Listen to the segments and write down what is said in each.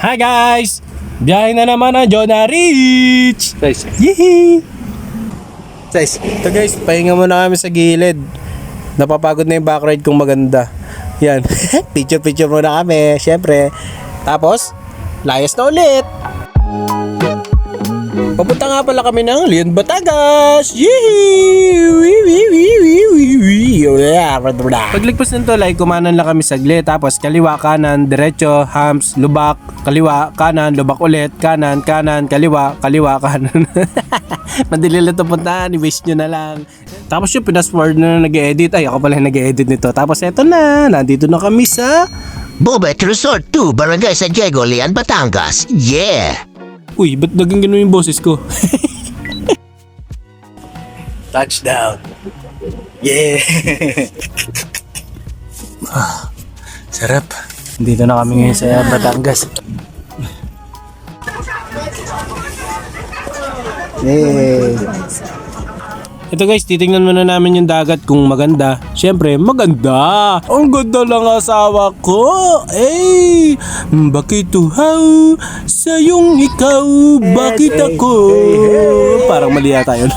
Hi guys! Biyahe na naman ang Jonah Rich! Guys, Yee! guys, Ito guys, pahinga muna kami sa gilid. Napapagod na yung backride kong maganda. Yan, picture muna kami, syempre. Tapos, layas na ulit. Papunta nga pala kami ng Leon, Batangas! Yee! Pagligpas ng tulay, kumanan lang kami saglit. Tapos kaliwa, kanan, diretso, hams, lubak, kaliwa, kanan, lubak ulit, kanan, kaliwa, kanan. Madali lang ito puntahan, i-wish nyo na lang. Tapos yung pinasword na nag-edit, ay ako pala yung nag-edit nito. Tapos eto na, nandito na kami sa... Bobet Resort 2, Barangay San Diego, Leon, Batangas. Yeah! Uy, ba't naging ganun yung boses ko? touchdown. Yeah! Sarap. Dito na kami ngayon sa Batangas. Yay! Ito guys, titingnan muna namin yung dagat kung maganda. Siyempre, maganda! Ang ganda lang asawa ko! Eh! Bakit uhaw? Sayong ikaw, bakit ako? Parang mali yata yun.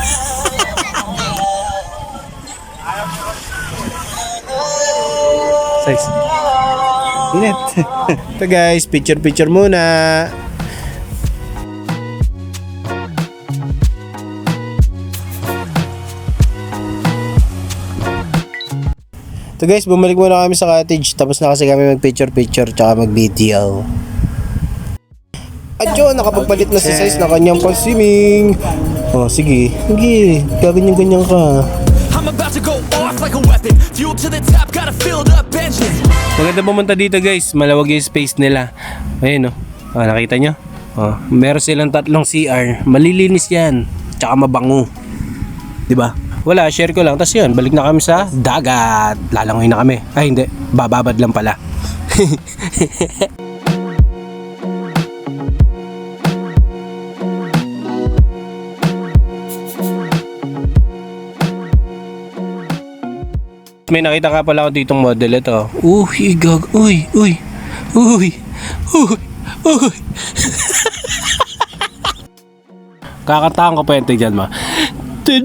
Size. Init. Ito guys, picture muna. So guys, bumalik muna kami sa cottage. Tapos na kasi kami mag-picture tsaka mag-video. At yun, nakapagpalit na si Size na kanyang pang-swimming. Oh, sige. Sige, gaganyan-ganyan ka. I'm about to go off like a weapon. Fuel to the top, got a filled up engine. Maganda pumunta dito guys. Malawag yung space nila. Ayun oh. Oh, nakita nyo? Oh, meron silang 3 CR. Malilinis yan. Tsaka mabango. Diba? Wala, share ko lang. Tapos yun, balik na kami sa dagat. Lalangoy na kami. Ay hindi, bababad lang pala. May nakita ka pala ako ditong model ito. Uy, gag. Uy. Kakataan ko pa yung tigyan mo. 3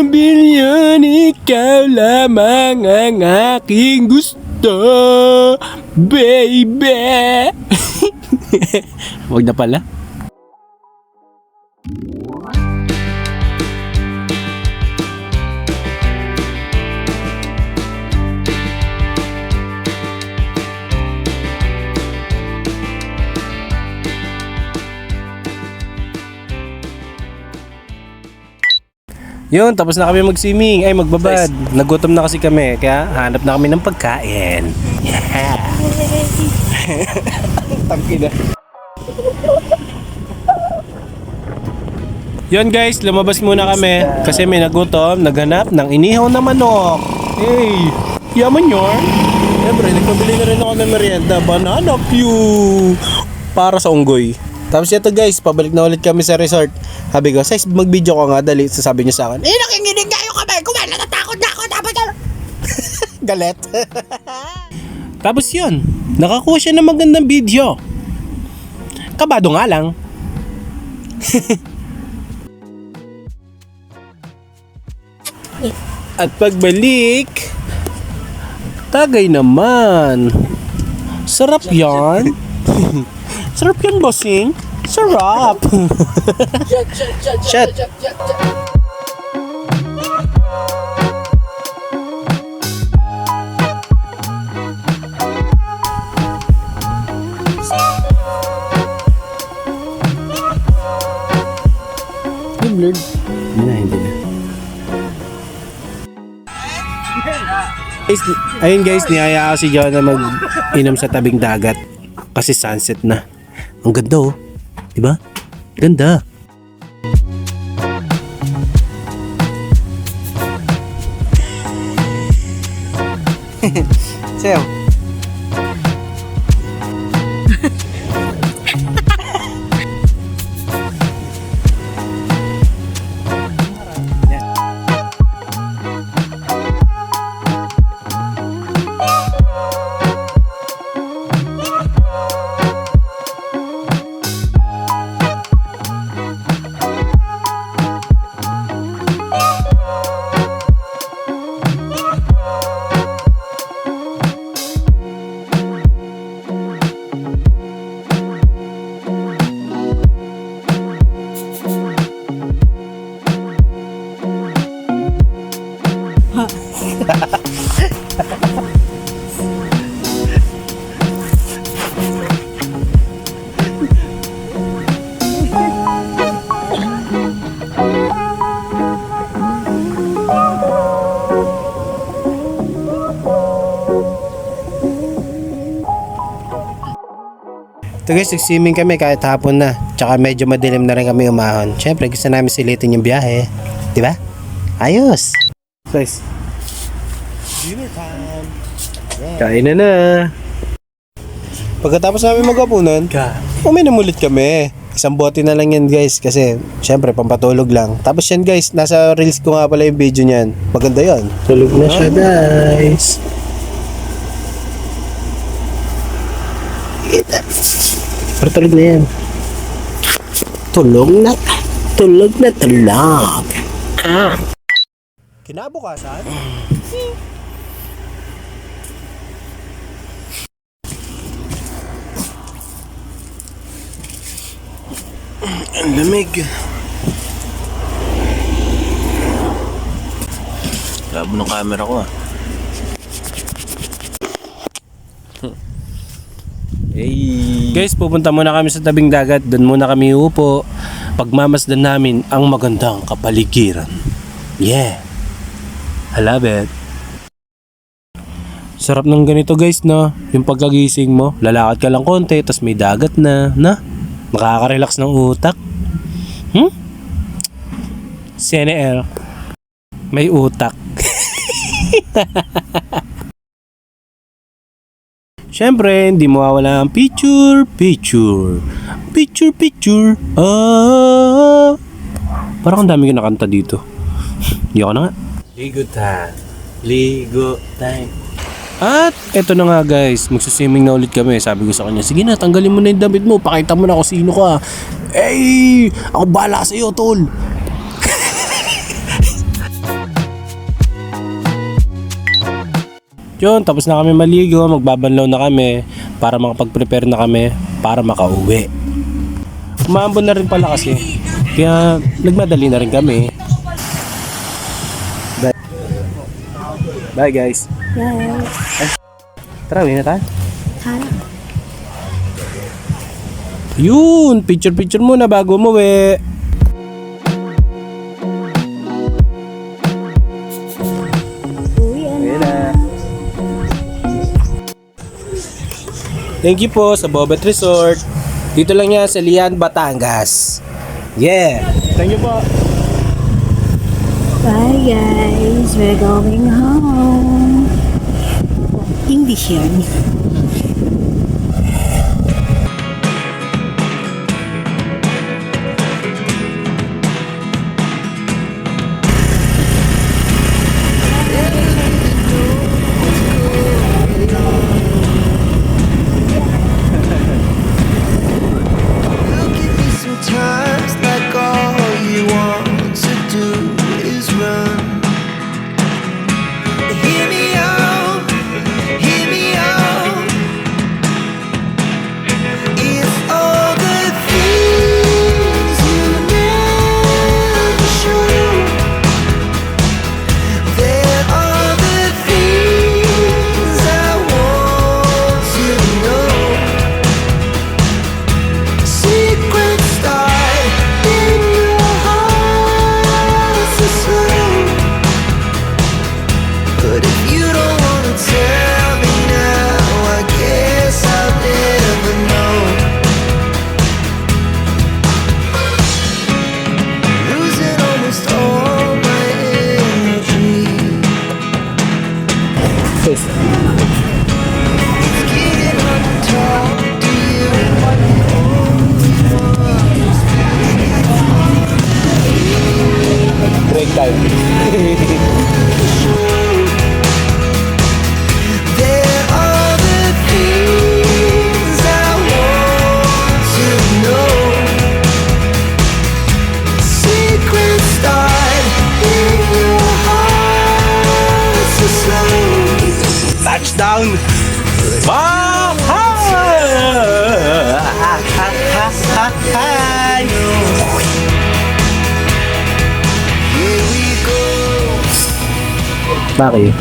bilyon, ikaw lamang ang aking gusto, baby. Wag na pala. Yun, tapos na kami mag-swimming. Ay, magbabad. Nagutom na kasi kami. Kaya hanap na kami ng pagkain. Yeah. Tangki na. Yun guys, lumabas muna kami. Kasi may nagutom, naghanap ng inihaw na manok. Hey, yaman yun. Siyempre, nagpabili na rin ako ng merienda. Banana Q. Para sa unggoy. Tapos ito guys, pabalik na ulit kami sa resort. Sabi ko, Size, mag-video ko nga, dali. Sasabi niya sa akin, nakikinig kayo kami. Kumala, natakot na ako. Dapat galit. Tapos yun, nakakuha siya ng magandang video. Kabado nga lang. At pagbalik, tagay naman. Sarap yan. Sarap yan, bossing. Sarap. Shut. Blurred. Hindi na. Ayun guys, niyaya si John na mag-inom sa tabing dagat. Kasi sunset na. Ang ganda oh. Diba? Ganda. Sayo. Ito guys, nag-swimming kami kahit hapon na. Tsaka medyo madilim na rin kami umahon. Siyempre, gusto namin silitin yung biyahe. Diba? Ayos! Guys, dinner time! Kain na na! Pagkatapos namin maghapunan, uminom ulit kami. Isang bote na lang yan guys kasi syempre pampatulog lang. Tapos yan guys, nasa reels ko nga pala yung video niyan. Maganda yan. Tulog na siya guys. Pero tulog na yan. Tulog na. Tulog na tulog. Kinabukasan? Ang lamig. Labo ng camera ko ah. Hey. Guys, pupunta muna kami sa tabing dagat. Doon muna kami uupo. Pagmamasdan namin ang magandang kapaligiran. Yeah. I love it. Sarap ng ganito guys, no? Yung pagkagising mo, lalakad ka lang konti, tas may dagat na? Makaka-relax ng utak. CNL. May utak. Siyempre, hindi mawawala ang picture. Parang ang dami ko nakanta dito. Hindi ako na nga. Ligo time. At eto na nga guys, magsaswimming na ulit kami. Sabi ko sa kanya, sige na, tanggalin mo na yung damit mo. Pakita mo na kung sino ka. Ako bahala sa'yo, tol. Yun, tapos na kami maligo, magbabanlaw na kami para makapag-prepare na kami para makauwi. Umaambon na rin pala kasi. Kaya nagmadali na rin kami. Bye guys. Yes. Tara, uwi na tayo. Tara. Yun, picture muna bago umuwi. Uwi na. Thank you po sa Bobet Resort. Dito lang yan sa Lian, Batangas. Yeah. Thank you po. Bye guys, we're going home. English yan. Sometimes like all you want to do is run. Hear me out, hear me out. It's all the things you never show. There are the things I want to know. Secrets start in your heart so slow. But if you don't wanna tell me now, I guess I'll never know. Losing almost all my energy. It's getting hard to talk to you. Break time. There are the things I want to know. Secrets start in your heart so slow. Touchdown! Hi! Here we go. Bakit?